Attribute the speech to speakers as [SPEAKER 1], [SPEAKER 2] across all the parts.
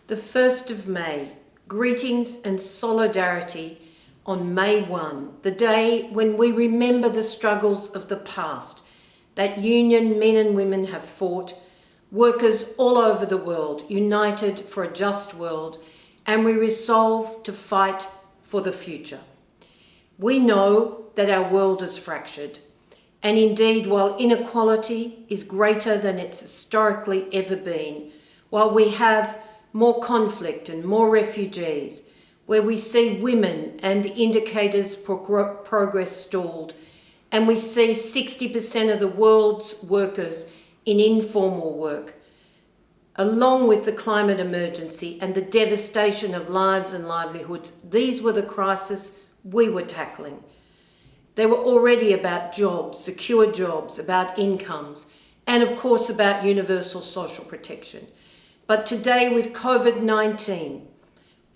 [SPEAKER 1] The 1st of May, greetings and solidarity on May 1, the day when we remember the struggles of the past that union men and women have fought, workers all over the world united for a just world, and we resolve to fight for the future. We know that our world is fractured, and indeed, while inequality is greater than it's historically ever been, while we have more conflict and more refugees, where we see women and the indicators for progress stalled, and we see 60% of the world's workers in informal work, along with the climate emergency and the devastation of lives and livelihoods, these were the crises we were tackling. They were already about jobs, secure jobs, about incomes, and of course about universal social protection. But today with COVID-19,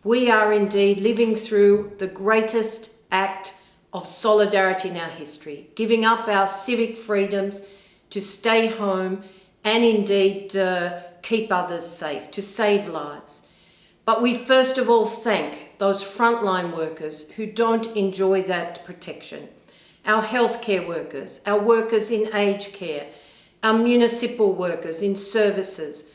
[SPEAKER 1] we are indeed living through the greatest act of solidarity in our history, giving up our civic freedoms to stay home and indeed keep others safe, to save lives. But we first of all thank those frontline workers who don't enjoy that protection. Our healthcare workers, our workers in aged care, our municipal workers in services,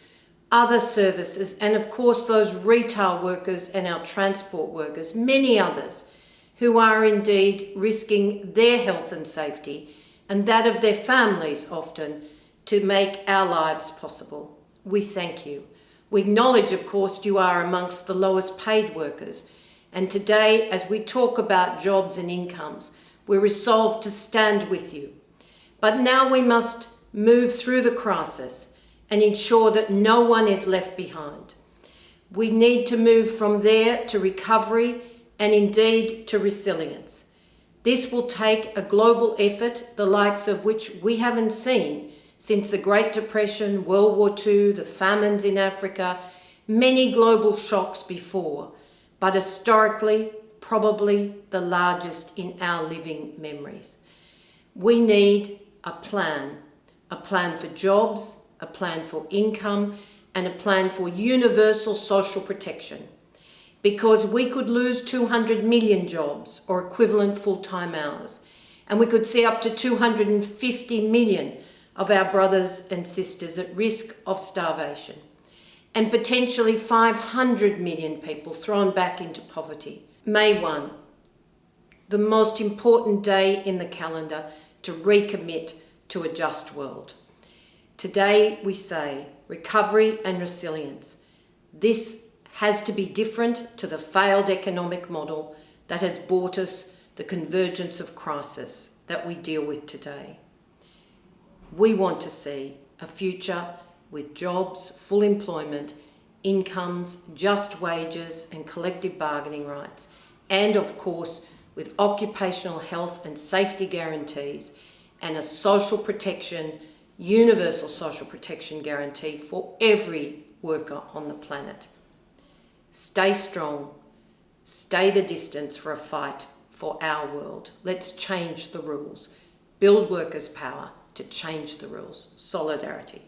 [SPEAKER 1] other services, and of course those retail workers and our transport workers, many others who are indeed risking their health and safety and that of their families often to make our lives possible. We thank you. We acknowledge, of course, you are amongst the lowest paid workers, and today, as we talk about jobs and incomes, we're resolved to stand with you. But now we must move through the crisis and ensure that no one is left behind. We need to move from there to recovery and indeed to resilience. This will take a global effort, the likes of which we haven't seen since the Great Depression, World War II, the famines in Africa, many global shocks before, but historically, probably the largest in our living memories. We need a plan for jobs, a plan for income, and a plan for universal social protection. Because we could lose 200 million jobs or equivalent full-time hours, and we could see up to 250 million of our brothers and sisters at risk of starvation, and potentially 500 million people thrown back into poverty. May 1, the most important day in the calendar to recommit to a just world. Today we say recovery and resilience. This has to be different to the failed economic model that has brought us the convergence of crisis that we deal with today. We want to see a future with jobs, full employment, incomes, just wages and collective bargaining rights, and of course with occupational health and safety guarantees and a social protection, universal social protection guarantee for every worker on the planet. Stay strong, stay the distance for a fight for our world. Let's change the rules. Build workers' power to change the rules. Solidarity.